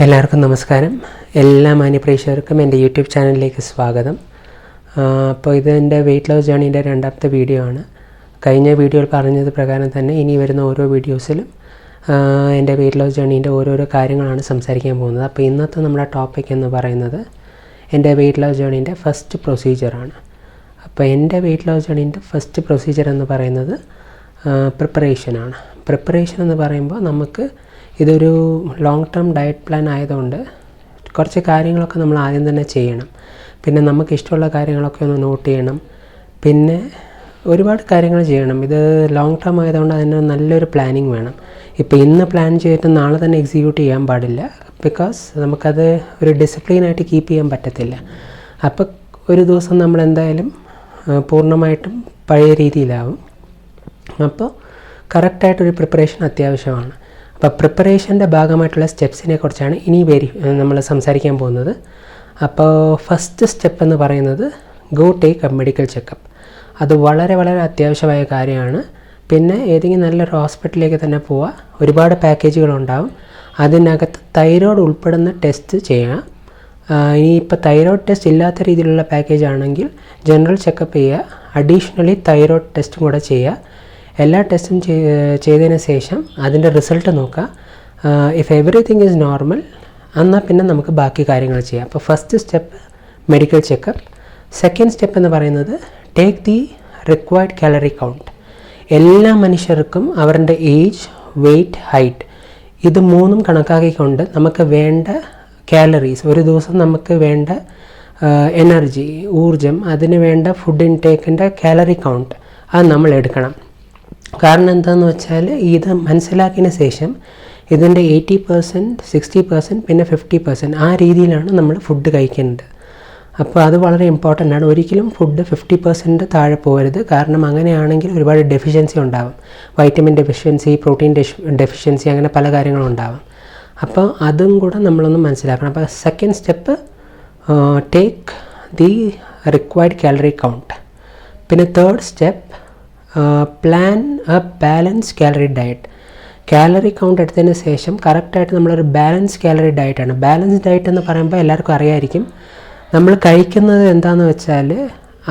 എല്ലാവർക്കും നമസ്കാരം. എല്ലാ മാന്യപ്രേക്ഷകർക്കും എൻ്റെ യൂട്യൂബ് ചാനലിലേക്ക് സ്വാഗതം. അപ്പോൾ ഇത് എൻ്റെ വെയ്റ്റ് ലോസ് ജേർണീൻ്റെ രണ്ടാമത്തെ വീഡിയോ ആണ്. കഴിഞ്ഞ വീഡിയോയിൽ പറഞ്ഞത് പ്രകാരം തന്നെ ഇനി വരുന്ന ഓരോ വീഡിയോസിലും എൻ്റെ വെയ്റ്റ് ലോസ് ജേർണീൻ്റെ ഓരോരോ കാര്യങ്ങളാണ് സംസാരിക്കാൻ പോകുന്നത്. അപ്പോൾ ഇന്നത്തെ നമ്മുടെ ടോപ്പിക് എന്ന് പറയുന്നത് എൻ്റെ വെയ്റ്റ് ലോസ് ജേർണീൻ്റെ ഫസ്റ്റ് പ്രൊസീജിയറാണ്. അപ്പോൾ എൻ്റെ വെയ്റ്റ് ലോസ് ജേർണീൻ്റെ ഫസ്റ്റ് പ്രൊസീജിയർ എന്ന് പറയുന്നത് പ്രിപ്പറേഷനാണ്. പ്രിപ്പറേഷൻ എന്ന് പറയുമ്പോൾ നമുക്ക് ഇതൊരു ലോങ് ടേം ഡയറ്റ് പ്ലാൻ ആയതുകൊണ്ട് കുറച്ച് കാര്യങ്ങളൊക്കെ നമ്മൾ ആദ്യം തന്നെ ചെയ്യണം. പിന്നെ നമുക്ക് ഇഷ്ടമുള്ള കാര്യങ്ങളൊക്കെ ഒന്ന് നോട്ട് ചെയ്യണം. പിന്നെ ഒരുപാട് കാര്യങ്ങൾ ചെയ്യണം. ഇത് ലോങ് ടേം ആയതുകൊണ്ട് അതിന് നല്ലൊരു പ്ലാനിങ് വേണം. ഇപ്പോൾ ഇന്ന് പ്ലാൻ ചെയ്തിട്ട് നാളെ തന്നെ എക്സിക്യൂട്ട് ചെയ്യാൻ പാടില്ല. ബിക്കോസ് നമുക്കത് ഒരു ഡിസിപ്ലിനായിട്ട് കീപ്പ് ചെയ്യാൻ പറ്റത്തില്ല. അപ്പോൾ ഒരു ദിവസം നമ്മൾ എന്തായാലും പൂർണ്ണമായിട്ടും പഴയ രീതിയിലാവും. അപ്പോൾ കറക്റ്റായിട്ടൊരു പ്രിപ്പറേഷൻ അത്യാവശ്യമാണ്. അപ്പോൾ പ്രിപ്പറേഷൻ്റെ ഭാഗമായിട്ടുള്ള സ്റ്റെപ്സിനെ കുറിച്ചാണ് ഇനി നമ്മൾ സംസാരിക്കാൻ പോകുന്നത്. അപ്പോൾ ഫസ്റ്റ് സ്റ്റെപ്പ് എന്ന് പറയുന്നത് go take A medical checkup. അത് വളരെ വളരെ അത്യാവശ്യമായ കാര്യമാണ്. പിന്നെ ഏതെങ്കിലും നല്ലൊരു ഹോസ്പിറ്റലിലേക്ക് തന്നെ പോവുക. ഒരുപാട് പാക്കേജുകളുണ്ടാവും. അതിനകത്ത് തൈറോയ്ഡ് ഉൾപ്പെടുന്ന ടെസ്റ്റ് ചെയ്യുക. ഇനിയിപ്പോൾ തൈറോയ്ഡ് ടെസ്റ്റ് ഇല്ലാത്ത രീതിയിലുള്ള പാക്കേജ് ആണെങ്കിൽ ജനറൽ ചെക്കപ്പ് ചെയ്യുക. അഡീഷണലി തൈറോയ്ഡ് ടെസ്റ്റും കൂടെ ചെയ്യുക. എല്ലാ ടെസ്റ്റും ചെയ്തതിന് ശേഷം അതിൻ്റെ റിസൾട്ട് നോക്കുക. ഇഫ് എവറിത്തിങ് ഈസ് നോർമൽ എന്നാൽ പിന്നെ നമുക്ക് ബാക്കി കാര്യങ്ങൾ ചെയ്യാം. അപ്പോൾ first step medical checkup. Second step എന്ന് പറയുന്നത് take the required calorie count. എല്ലാ മനുഷ്യർക്കും അവരുടെ ഏജ്, വെയ്റ്റ്, ഹൈറ്റ് ഇത് മൂന്നും കണക്കാക്കിക്കൊണ്ട് നമുക്ക് വേണ്ട കാലറീസ്, ഒരു ദിവസം നമുക്ക് വേണ്ട എനർജി, ഊർജം, അതിന് വേണ്ട ഫുഡ് ഇൻടേക്കിൻ്റെ കാലറി കൗണ്ട് അത് നമ്മൾ എടുക്കണം. കാരണം എന്താണെന്ന് വെച്ചാൽ ഇത് മനസ്സിലാക്കിയതിന് ശേഷം ഇതിൻ്റെ 80%, 60%, പിന്നെ 50% ആ രീതിയിലാണ് നമ്മൾ ഫുഡ് കഴിക്കേണ്ടത്. അപ്പോൾ അത് വളരെ ഇമ്പോർട്ടൻ്റ് ആണ്. ഒരിക്കലും ഫുഡ് 50% താഴെ പോകരുത്. കാരണം അങ്ങനെയാണെങ്കിൽ ഒരുപാട് ഡെഫിഷ്യൻസി ഉണ്ടാകും. വൈറ്റമിൻ ഡെഫിഷ്യൻസി, പ്രോട്ടീൻ ഡെഫിഷ്യൻസി, അങ്ങനെ പല കാര്യങ്ങളും ഉണ്ടാകും. അപ്പോൾ അതും കൂടെ നമ്മളൊന്ന് മനസ്സിലാക്കണം. അപ്പോൾ second step take the required calorie count. പിന്നെ third step plan a balance calorie diet. Calorie count എടുത്തതിന് ശേഷം കറക്റ്റായിട്ട് നമ്മളൊരു ബാലൻസ് കാലറി ഡയറ്റാണ്. ബാലൻസ് ഡയറ്റ് എന്ന് പറയുമ്പോൾ എല്ലാവർക്കും അറിയാമായിരിക്കും. നമ്മൾ കഴിക്കുന്നത് എന്താണെന്ന് വെച്ചാൽ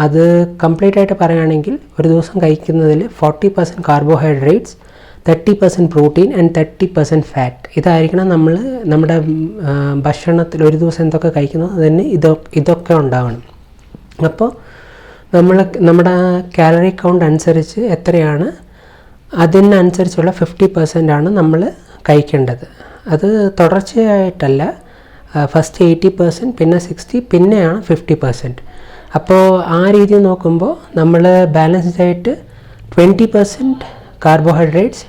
അത് കംപ്ലീറ്റ് ആയിട്ട് പറയുകയാണെങ്കിൽ ഒരു ദിവസം കഴിക്കുന്നതിൽ 40% കാർബോഹൈഡ്രേറ്റ്സ്, 30% പ്രോട്ടീൻ ആൻഡ് 30% ഫാറ്റ്. ഇതായിരിക്കണം നമ്മുടെ ഭക്ഷണത്തിൽ ഒരു ദിവസം എന്തൊക്കെ കഴിക്കുന്നു അതിന് ഇതൊക്കെ ഉണ്ടാവണം. അപ്പോൾ നമ്മുടെ കാലറി കൗണ്ട് അനുസരിച്ച് എത്രയാണ് അതിനനുസരിച്ചുള്ള 50% ആണ് നമ്മൾ കഴിക്കേണ്ടത്. അത് തുടർച്ചയായിട്ടല്ല. ഫസ്റ്റ് 80%, പിന്നെ 60%, പിന്നെയാണ് 50%. അപ്പോൾ ആ രീതിയിൽ നോക്കുമ്പോൾ നമ്മൾ ബാലൻസ്ഡ് ആയിട്ട് 20% കാർബോഹൈഡ്രേറ്റ്സ്,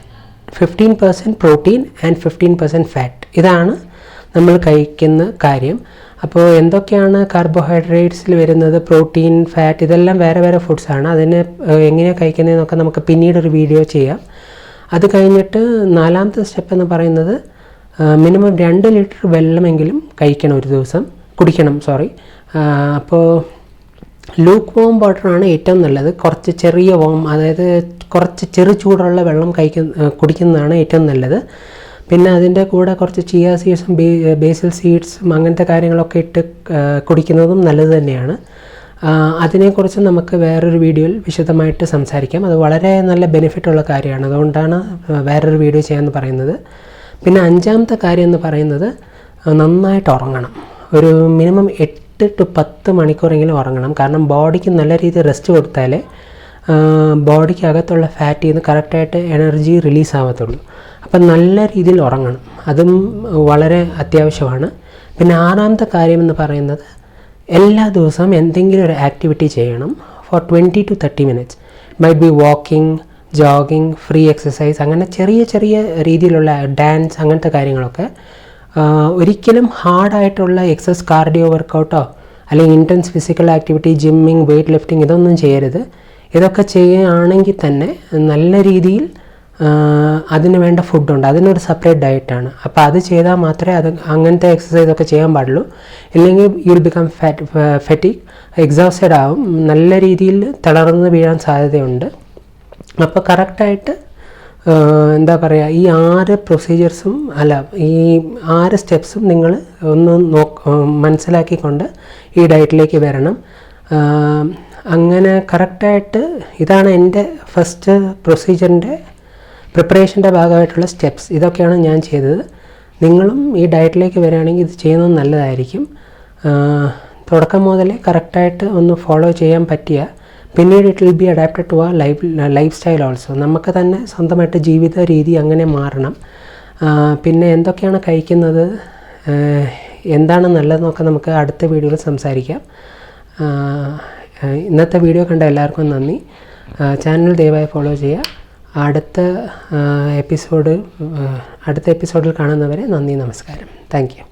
15% പ്രോട്ടീൻ ആൻഡ് 15% ഫാറ്റ് ഇതാണ് നമ്മൾ കഴിക്കുന്ന കാര്യം. അപ്പോൾ എന്തൊക്കെയാണ് കാർബോഹൈഡ്രേറ്റ്സിൽ വരുന്നത്, പ്രോട്ടീൻ, ഫാറ്റ് ഇതെല്ലാം വേറെ വേറെ ഫുഡ്സാണ്. അതിന് എങ്ങനെയാണ് കഴിക്കുന്നതെന്നൊക്കെ നമുക്ക് പിന്നീടൊരു വീഡിയോ ചെയ്യാം. അത് കഴിഞ്ഞിട്ട് നാലാമത്തെ സ്റ്റെപ്പ് എന്ന് പറയുന്നത് മിനിമം 2 ലിറ്റർ വെള്ളമെങ്കിലും കുടിക്കണം. അപ്പോൾ ലൂക്ക് വോം വാട്ടറാണ് ഏറ്റവും നല്ലത്. കുറച്ച് ചെറിയ വോം, അതായത് കുറച്ച് ചെറു ചൂടുള്ള വെള്ളം കുടിക്കുന്നതാണ് ഏറ്റവും നല്ലത്. പിന്നെ അതിൻ്റെ കൂടെ കുറച്ച് ചിയ സീഡ്സും ബേസിൽ സീഡ്സും അങ്ങനത്തെ കാര്യങ്ങളൊക്കെ ഇട്ട് കുടിക്കുന്നതും നല്ലത് തന്നെയാണ്. അതിനെക്കുറിച്ച് നമുക്ക് വേറൊരു വീഡിയോയിൽ വിശദമായിട്ട് സംസാരിക്കാം. അത് വളരെ നല്ല ബെനിഫിറ്റുള്ള കാര്യമാണ്. അതുകൊണ്ടാണ് വേറൊരു വീഡിയോ ചെയ്യാമെന്ന് പറയുന്നത്. പിന്നെ അഞ്ചാമത്തെ കാര്യം എന്ന് പറയുന്നത് നന്നായിട്ട് ഉറങ്ങണം. ഒരു മിനിമം 8 to 10 മണിക്കൂറെങ്കിലും ഉറങ്ങണം. കാരണം ബോഡിക്ക് നല്ല രീതിയിൽ റെസ്റ്റ് കൊടുത്താലേ ബോഡിക്ക് അകത്തുള്ള ഫാറ്റിൽ നിന്ന് കറക്റ്റായിട്ട് എനർജി റിലീസ് ആവത്തുള്ളൂ. അപ്പം നല്ല രീതിയിൽ ഉറങ്ങണം. അതും വളരെ അത്യാവശ്യമാണ്. പിന്നെ ആറാമത്തെ കാര്യം എന്ന് പറയുന്നത് എല്ലാ ദിവസവും എന്തെങ്കിലും ഒരു ആക്ടിവിറ്റി ചെയ്യണം for 20 to 30 minutes. Might be walking, jogging, free exercise, അങ്ങനെ ചെറിയ ചെറിയ രീതിയിലുള്ള ഡാൻസ്, അങ്ങനത്തെ കാര്യങ്ങളൊക്കെ. ഒരിക്കലും ഹാർഡായിട്ടുള്ള എക്സസ് കാർഡിയോ വർക്കൗട്ടോ അല്ലെങ്കിൽ intense physical activity, gymming, weight lifting ഇതൊന്നും ചെയ്യരുത്. ഇതൊക്കെ ചെയ്യുകയാണെങ്കിൽ തന്നെ നല്ല രീതിയിൽ അതിന് വേണ്ട ഫുഡുണ്ട്. അതിനൊരു സെപ്പറേറ്റ് ഡയറ്റാണ്. അപ്പോൾ അത് ചെയ്താൽ മാത്രമേ അങ്ങനത്തെ എക്സസൈസൊക്കെ ചെയ്യാൻ പാടുള്ളൂ. ഇല്ലെങ്കിൽ യു വിൽ ബിക്കം ഫാറ്റിക്, എക്സോസ്റ്റഡ് ആവും, നല്ല രീതിയിൽ തളർന്ന് വീഴാൻ സാധ്യതയുണ്ട്. അപ്പോൾ കറക്റ്റായിട്ട് എന്താ പറയുക, ഈ 6 പ്രൊസീജിയേഴ്സും ഈ 6 സ്റ്റെപ്സും നിങ്ങൾ ഒന്ന് മനസ്സിലാക്കിക്കൊണ്ട് ഈ ഡയറ്റിലേക്ക് വരണം. അങ്ങനെ കറക്റ്റായിട്ട് ഇതാണ് എൻ്റെ ഫസ്റ്റ് പ്രൊസീജിയറിൻ്റെ പ്രിപ്പറേഷൻ്റെ ഭാഗമായിട്ടുള്ള സ്റ്റെപ്സ്. ഇതൊക്കെയാണ് ഞാൻ ചെയ്തത്. നിങ്ങളും ഈ ഡയറ്റിലേക്ക് വരികയാണെങ്കിൽ ഇത് ചെയ്യുന്നത് നല്ലതായിരിക്കും. തുടക്കം മുതലേ കറക്റ്റായിട്ട് ഒന്ന് ഫോളോ ചെയ്യാൻ പറ്റിയ, പിന്നീട് it will be adapted to ആ ലൈഫ് സ്റ്റൈൽ ഓൾസോ. നമുക്ക് തന്നെ സ്വന്തമായിട്ട് ജീവിത രീതി അങ്ങനെ മാറണം. പിന്നെ എന്തൊക്കെയാണ് കഴിക്കുന്നത്, എന്താണ് നല്ലതെന്നൊക്കെ നമുക്ക് അടുത്ത വീഡിയോയിൽ സംസാരിക്കാം. ഇന്നത്തെ വീഡിയോ കണ്ട എല്ലാവർക്കും നന്ദി. ചാനൽ ദയവായി ഫോളോ ചെയ്യുക. അടുത്ത എപ്പിസോഡിൽ കാണുന്നവരെ നന്ദി, നമസ്കാരം. Thank you.